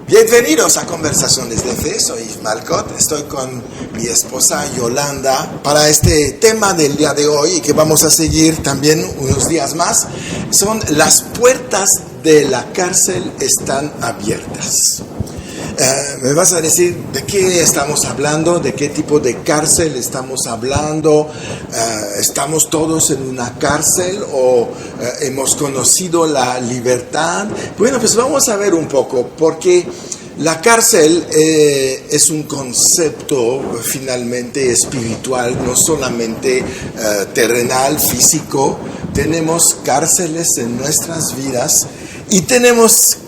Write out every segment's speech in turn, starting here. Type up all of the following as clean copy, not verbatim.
Bienvenidos a Conversaciones de Fe, soy Malcott, estoy con mi esposa Yolanda para este tema del día de hoy y que vamos a seguir también unos días más. Son las puertas de la cárcel están abiertas. Me vas a decir de qué estamos hablando, de qué tipo de cárcel estamos hablando. ¿Estamos todos en una cárcel o hemos conocido la libertad? Bueno, pues vamos a ver un poco, porque la cárcel es un concepto finalmente espiritual, no solamente terrenal, físico. Tenemos cárceles en nuestras vidas y tenemos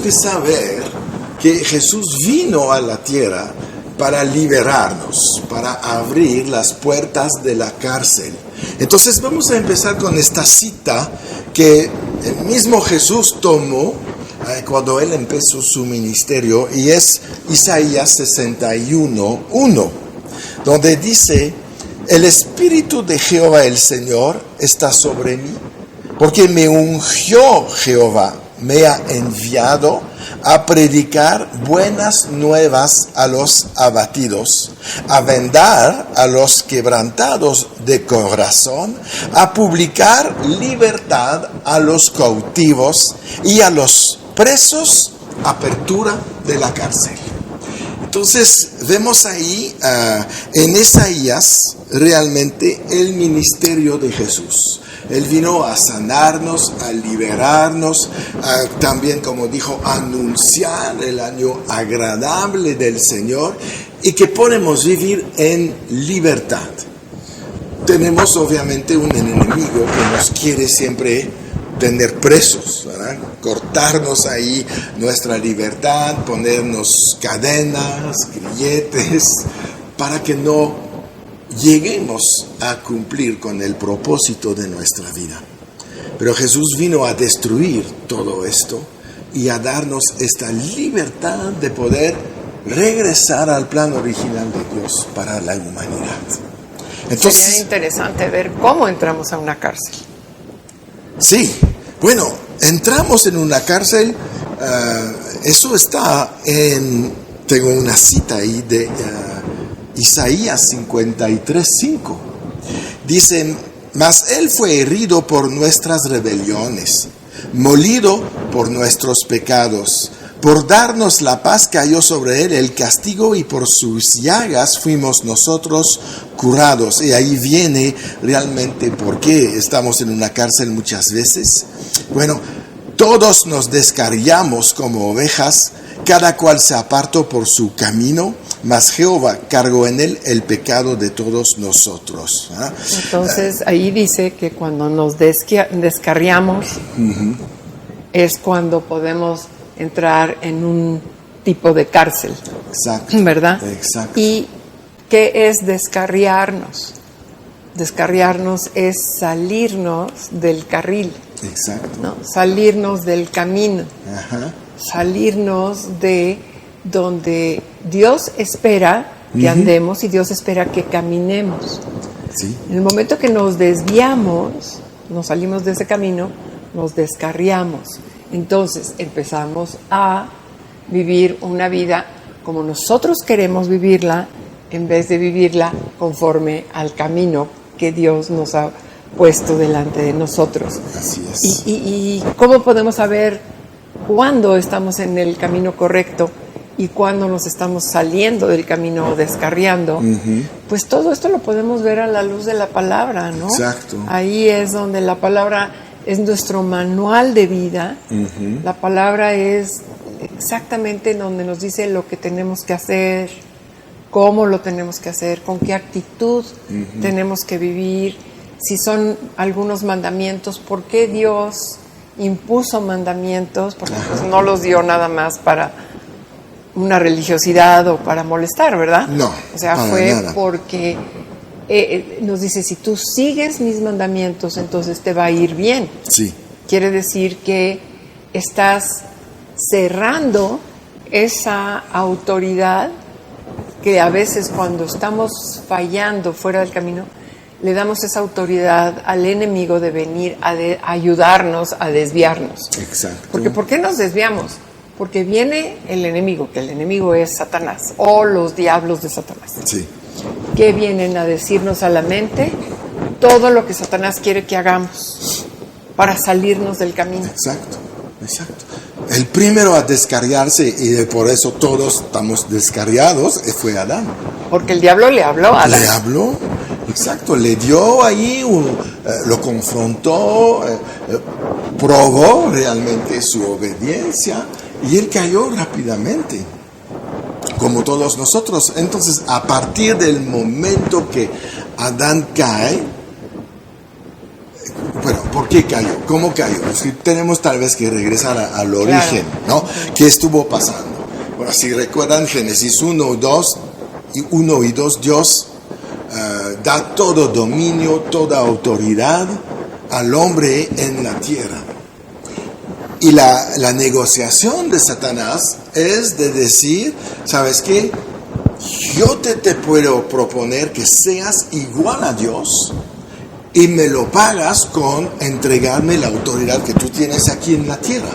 que saber que Jesús vino a la tierra para liberarnos, para abrir las puertas de la cárcel. Entonces vamos a empezar con esta cita que el mismo Jesús tomó cuando él empezó su ministerio, y es Isaías 61:1, donde dice: el Espíritu de Jehová el Señor está sobre mí, porque me ungió Jehová, me ha enviado a predicar buenas nuevas a los abatidos, a vendar a los quebrantados de corazón, a publicar libertad a los cautivos y a los presos, apertura de la cárcel. Entonces vemos ahí en Isaías realmente el ministerio de Jesús. Él vino a sanarnos, a liberarnos, también, como dijo, a anunciar el año agradable del Señor y que podemos vivir en libertad. Tenemos obviamente un enemigo que nos quiere siempre tener presos, ¿verdad? Cortarnos ahí nuestra libertad, ponernos cadenas, grilletes, para que no lleguemos a cumplir con el propósito de nuestra vida. Pero Jesús vino a destruir todo esto y a darnos esta libertad de poder regresar al plan original de Dios para la humanidad. Entonces, sería interesante ver cómo entramos a una cárcel. Sí, bueno, entramos en una cárcel, eso está tengo una cita ahí de Isaías 53:5. Dice: mas él fue herido por nuestras rebeliones, molido por nuestros pecados. Por darnos la paz cayó sobre él el castigo, y por sus llagas fuimos nosotros curados. Y ahí viene realmente por qué estamos en una cárcel muchas veces. Bueno, todos nos descarriamos como ovejas, cada cual se apartó por su camino, mas Jehová cargó en él el pecado de todos nosotros. Entonces ahí dice que cuando nos descarriamos, es cuando podemos entrar en un tipo de cárcel. Exacto. ¿Verdad? Exacto. ¿Y qué es descarriarnos? Descarriarnos es salirnos del carril. Exacto. ¿No? Salirnos del camino. Ajá. Salirnos de donde Dios espera que andemos y Dios espera que caminemos. Sí. En el momento que nos desviamos, nos salimos de ese camino, nos descarriamos. Entonces empezamos a vivir una vida como nosotros queremos vivirla, en vez de vivirla conforme al camino que Dios nos ha puesto delante de nosotros. Así es. ¿Y cómo podemos saber cuándo estamos en el camino correcto y cuándo nos estamos saliendo del camino o descarriando? Pues todo esto lo podemos ver a la luz de la palabra, ¿no? Exacto. Ahí es donde la palabra es nuestro manual de vida. La palabra es exactamente donde nos dice lo que tenemos que hacer, cómo lo tenemos que hacer, con qué actitud tenemos que vivir, si son algunos mandamientos, por qué Dios impuso mandamientos, porque pues no los dio nada más para una religiosidad o para molestar, ¿verdad? No, o sea, para fue nada. porque nos dice, si tú sigues mis mandamientos, entonces te va a ir bien. Sí. Quiere decir que estás cerrando esa autoridad que a veces cuando estamos fallando fuera del camino, le damos esa autoridad al enemigo de venir a ayudarnos a desviarnos. Exacto. Porque ¿por qué nos desviamos? Porque viene el enemigo, que el enemigo es Satanás, o los diablos de Satanás, Sí. que vienen a decirnos a la mente todo lo que Satanás quiere que hagamos para salirnos del camino. Exacto, exacto. El primero a descarriarse, y por eso todos estamos descarriados, fue Adán. Porque el diablo le habló a Adán. Le habló, exacto, le dio ahí, lo confrontó, probó realmente su obediencia y él cayó rápidamente, como todos nosotros. Entonces, a partir del momento que Adán cae, bueno, ¿por qué cayó? ¿Cómo cayó? Pues que tenemos tal vez que regresar al origen, ¿no? ¿Qué estuvo pasando? Bueno, si recuerdan Génesis 1 y 2, Dios da todo dominio, toda autoridad al hombre en la tierra. Y la negociación de Satanás es de decir, ¿sabes qué? Yo te puedo proponer que seas igual a Dios y me lo pagas con entregarme la autoridad que tú tienes aquí en la tierra.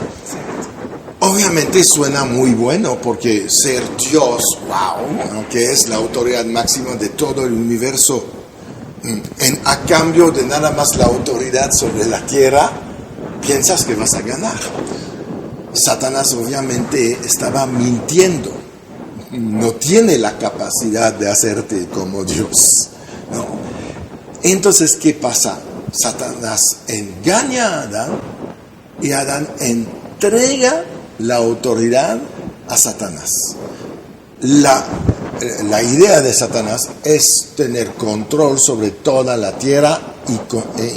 Obviamente suena muy bueno porque ser Dios, wow, ¿no? Que es la autoridad máxima de todo el universo, a cambio de nada más la autoridad sobre la tierra, piensas que vas a ganar. Satanás obviamente estaba mintiendo, no tiene la capacidad de hacerte como Dios, ¿no? Entonces, ¿qué pasa? Satanás engaña a Adán y Adán entrega la autoridad a Satanás. La idea de Satanás es tener control sobre toda la tierra,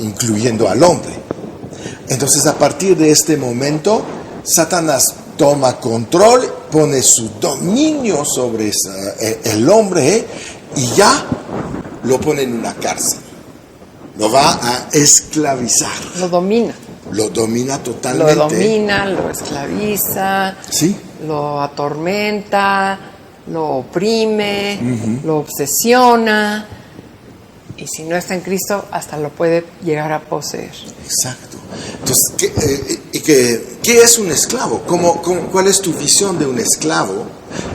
incluyendo al hombre. Entonces, a partir de este momento, Satanás toma control, pone su dominio sobre el hombre y ya lo pone en una cárcel. Lo va a esclavizar. Lo domina. Lo domina totalmente. Lo domina, lo esclaviza, ¿Sí? lo atormenta, lo oprime, lo obsesiona. Y si no está en Cristo, hasta lo puede llegar a poseer. Exacto. Entonces, ¿qué es un esclavo? ¿Cuál es tu visión de un esclavo?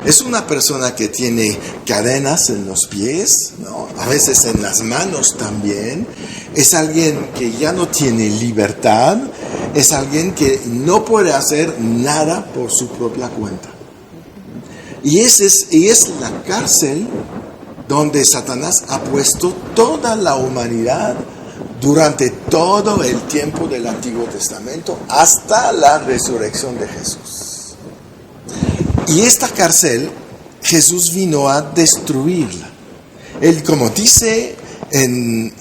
Es una persona que tiene cadenas en los pies, ¿no? A veces en las manos también. Es alguien que ya no tiene libertad. Es alguien que no puede hacer nada por su propia cuenta. Y es la cárcel donde Satanás ha puesto toda la humanidad durante todo el tiempo del Antiguo Testamento hasta la resurrección de Jesús. Y esta cárcel, Jesús vino a destruirla. Él, como dice en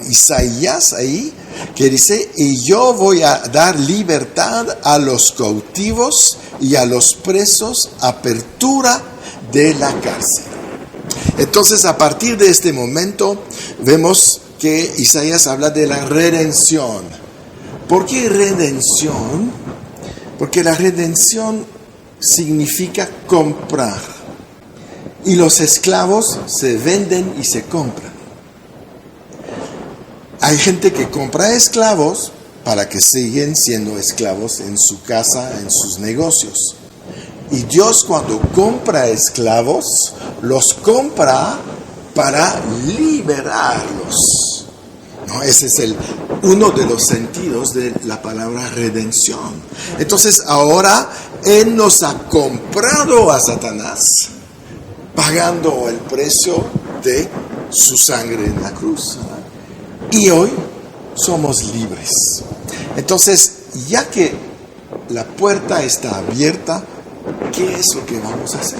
Isaías ahí, que dice, y yo voy a dar libertad a los cautivos y a los presos, apertura de la cárcel. Entonces, a partir de este momento, vemos que Isaías habla de la redención. ¿Por qué redención? Porque la redención significa comprar. Y los esclavos se venden y se compran. Hay gente que compra esclavos para que sigan siendo esclavos en su casa, en sus negocios. Y Dios, cuando compra esclavos, los compra para liberarlos, ¿no? Ese es uno de los sentidos de la palabra redención. Entonces ahora Él nos ha comprado a Satanás, pagando el precio de su sangre en la cruz. Y hoy somos libres. Entonces, ya que la puerta está abierta, ¿qué es lo que vamos a hacer?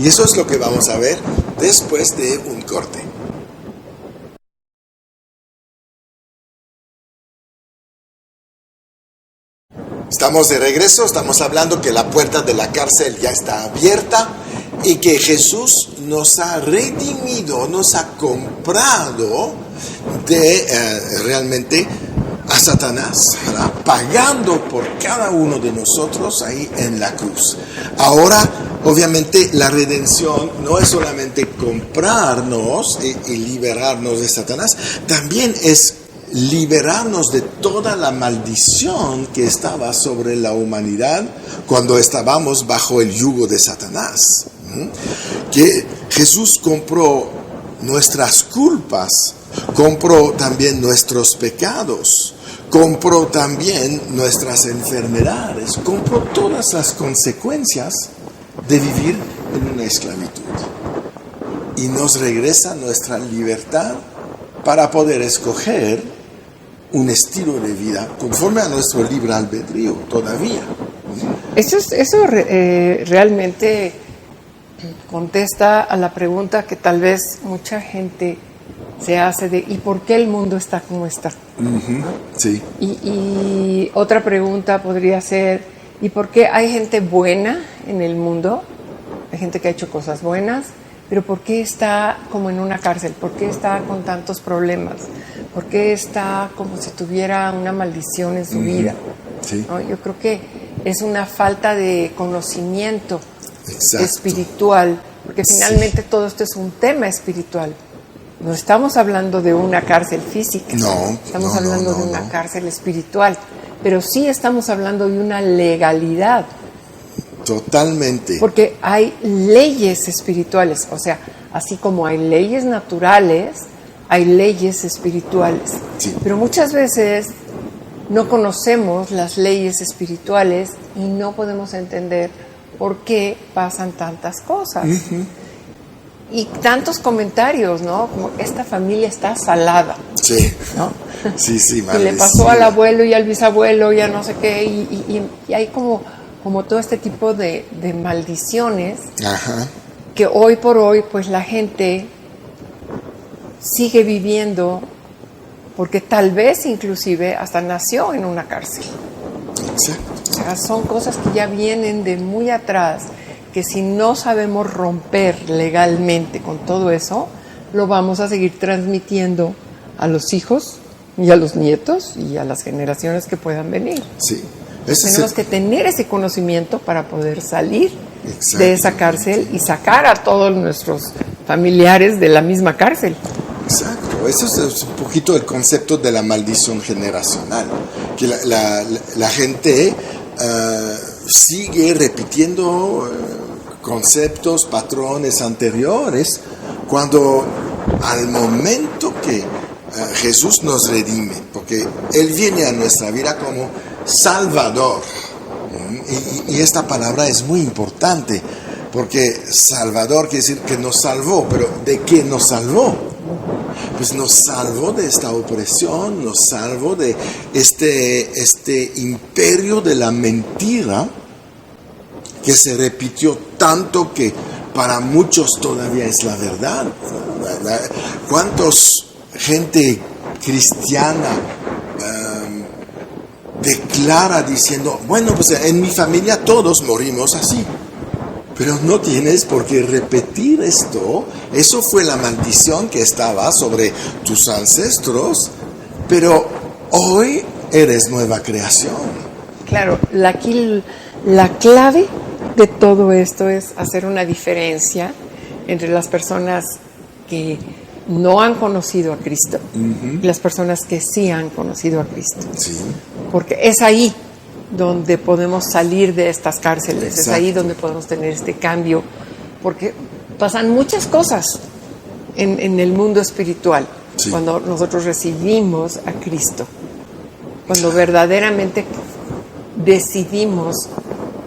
Y eso es lo que vamos a ver después de un corte. Estamos de regreso, estamos hablando que la puerta de la cárcel ya está abierta y que Jesús nos ha redimido, nos ha comprado realmente a Satanás, ¿verdad? Pagando por cada uno de nosotros ahí en la cruz. Ahora, obviamente, la redención no es solamente comprarnos y liberarnos de Satanás, también es liberarnos de toda la maldición que estaba sobre la humanidad cuando estábamos bajo el yugo de Satanás. Que Jesús compró nuestras culpas, compró también nuestros pecados, compró también nuestras enfermedades, compró todas las consecuencias de vivir en una esclavitud. Y nos regresa nuestra libertad para poder escoger un estilo de vida conforme a nuestro libre albedrío todavía. Eso realmente contesta a la pregunta que tal vez mucha gente se hace de ¿y por qué el mundo está como está? Sí. Y otra pregunta podría ser ¿y por qué hay gente buena en el mundo? Hay gente que ha hecho cosas buenas, pero ¿por qué está como en una cárcel? ¿Por qué está con tantos problemas? ¿Por qué está como si tuviera una maldición en su vida? Sí. ¿No? Yo creo que es una falta de conocimiento Exacto. espiritual, porque finalmente todo esto es un tema espiritual. No estamos hablando de una cárcel física, estamos hablando de una cárcel espiritual, pero sí estamos hablando de una legalidad. Totalmente. Porque hay leyes espirituales, o sea, así como hay leyes naturales, hay leyes espirituales. Sí. Pero muchas veces no conocemos las leyes espirituales y no podemos entender por qué pasan tantas cosas. Y tantos comentarios, ¿no? Como esta familia está salada. Sí. ¿No? Sí, Y le pasó al abuelo y al bisabuelo y a no sé qué, y hay como todo este tipo de maldiciones. Ajá. Que hoy por hoy pues la gente sigue viviendo porque tal vez inclusive hasta nació en una cárcel. Exacto. O sea, son cosas que ya vienen de muy atrás, que si no sabemos romper legalmente con todo eso, lo vamos a seguir transmitiendo a los hijos y a los nietos y a las generaciones que puedan venir. Sí. Tenemos que tener ese conocimiento para poder salir de esa cárcel y sacar a todos nuestros familiares de la misma cárcel. Exacto, eso es un poquito el concepto de la maldición generacional, que la gente sigue repitiendo conceptos, patrones anteriores, cuando al momento que Jesús nos redime, porque Él viene a nuestra vida como Salvador, y esta palabra es muy importante, porque Salvador quiere decir que nos salvó, pero ¿de qué nos salvó? Pues nos salvó de esta opresión, nos salvó de este imperio de la mentira que se repitió tanto que para muchos todavía es la verdad. ¿Cuántos gente cristiana declara diciendo, bueno, pues en mi familia todos morimos así? Pero no tienes por qué repetir esto. Eso fue la maldición que estaba sobre tus ancestros, pero hoy eres nueva creación. Claro, la clave de todo esto es hacer una diferencia entre las personas que no han conocido a Cristo y las personas que sí han conocido a Cristo. Sí. Porque es ahí donde podemos salir de estas cárceles. Exacto. Es ahí donde podemos tener este cambio, porque pasan muchas cosas en el mundo espiritual, sí, cuando nosotros recibimos a Cristo, cuando verdaderamente decidimos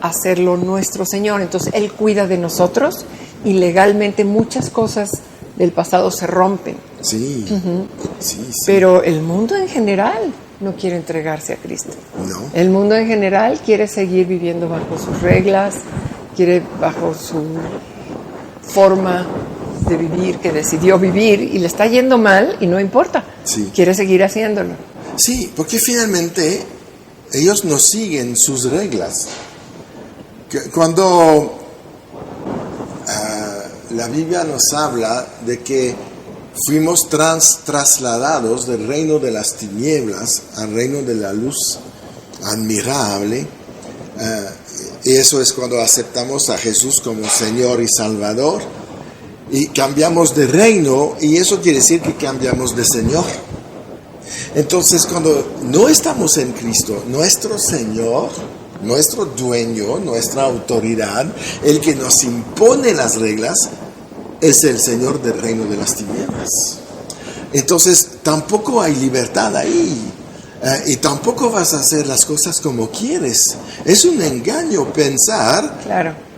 hacerlo nuestro Señor. Entonces Él cuida de nosotros y legalmente muchas cosas del pasado se rompen. Sí, sí. Pero el mundo en general no quiere entregarse a Cristo. No. El mundo en general quiere seguir viviendo bajo sus reglas, quiere bajo su forma de vivir que decidió vivir y le está yendo mal y no importa. Sí. Quiere seguir haciéndolo. Sí, porque finalmente ellos no siguen sus reglas. Cuando la Biblia nos habla de que fuimos trasladados del reino de las tinieblas al reino de la luz admirable, y eso es cuando aceptamos a Jesús como Señor y Salvador, y cambiamos de reino, y eso quiere decir que cambiamos de Señor. Entonces, cuando no estamos en Cristo, nuestro Señor, nuestro dueño, nuestra autoridad, el que nos impone las reglas, es el Señor del reino de las tinieblas. Entonces, tampoco hay libertad ahí. Y tampoco vas a hacer las cosas como quieres. Es un engaño pensar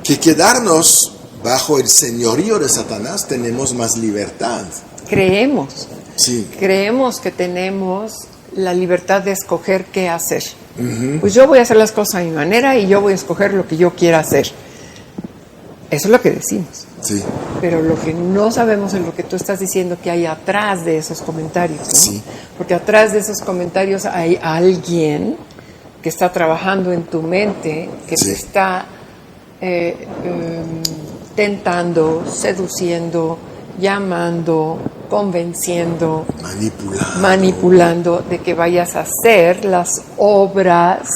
que quedarnos bajo el señorío de Satanás tenemos más libertad. Creemos que tenemos la libertad de escoger qué hacer. Pues yo voy a hacer las cosas a mi manera y yo voy a escoger lo que yo quiera hacer. Eso es lo que decimos. Sí. Pero lo que no sabemos es lo que tú estás diciendo que hay atrás de esos comentarios, ¿no? Sí. Porque atrás de esos comentarios hay alguien que está trabajando en tu mente, que te está tentando, seduciendo, llamando, convenciendo, manipulando de que vayas a hacer las obras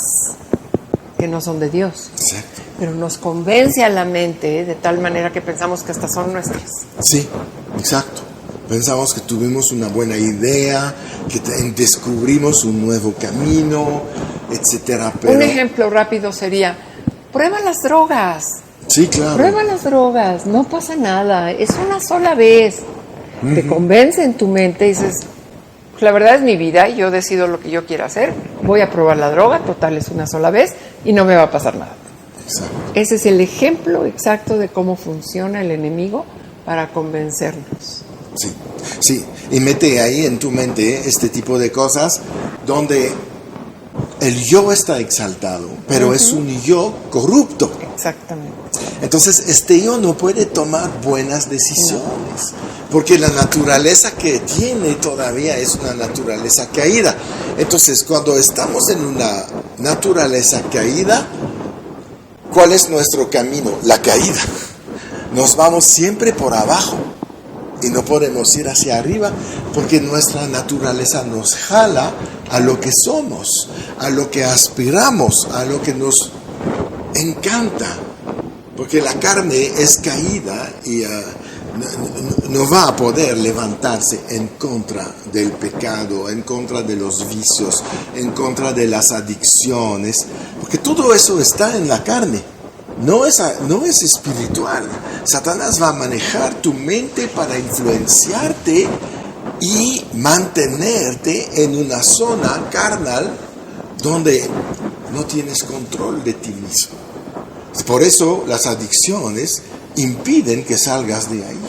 que no son de Dios. Exacto. Pero nos convence a la mente de tal manera que pensamos que estas son nuestras. Sí, exacto. Pensamos que tuvimos una buena idea, que descubrimos un nuevo camino, etcétera. Pero... Un ejemplo rápido sería, prueba las drogas. Sí, claro. Prueba las drogas, no pasa nada, es una sola vez. Te convence en tu mente y dices, la verdad es mi vida y yo decido lo que yo quiera hacer, voy a probar la droga, total es una sola vez y no me va a pasar nada. Exacto. Ese es el ejemplo exacto de cómo funciona el enemigo para convencernos. Sí, sí, y mete ahí en tu mente este tipo de cosas donde el yo está exaltado, pero es un yo corrupto. Exactamente. Entonces, este yo no puede tomar buenas decisiones, porque la naturaleza que tiene todavía es una naturaleza caída. Entonces, cuando estamos en una naturaleza caída, ¿cuál es nuestro camino? La caída. Nos vamos siempre por abajo y no podemos ir hacia arriba porque nuestra naturaleza nos jala a lo que somos, a lo que aspiramos, a lo que nos encanta. Porque la carne es caída y no va a poder levantarse en contra del pecado, en contra de los vicios, en contra de las adicciones, porque todo eso está en la carne, no es espiritual. Satanás va a manejar tu mente para influenciarte y mantenerte en una zona carnal donde no tienes control de ti mismo. Por eso las adicciones impiden que salgas de ahí,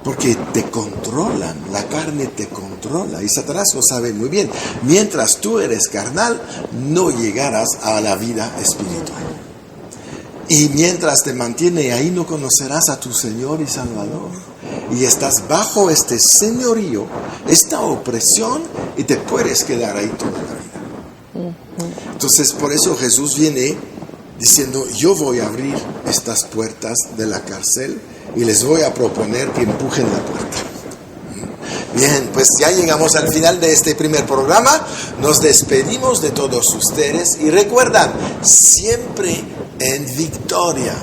porque te controlan, la carne te controla y Satanás lo sabe muy bien. Mientras tú eres carnal, no llegarás a la vida espiritual. Y mientras te mantiene ahí, no conocerás a tu Señor y Salvador. Y estás bajo este señorío, esta opresión, y te puedes quedar ahí toda la vida. Entonces, por eso Jesús viene diciendo, yo voy a abrir estas puertas de la cárcel y les voy a proponer que empujen la puerta. Bien, pues ya llegamos al final de este primer programa. Nos despedimos de todos ustedes y recuerdan, siempre en victoria.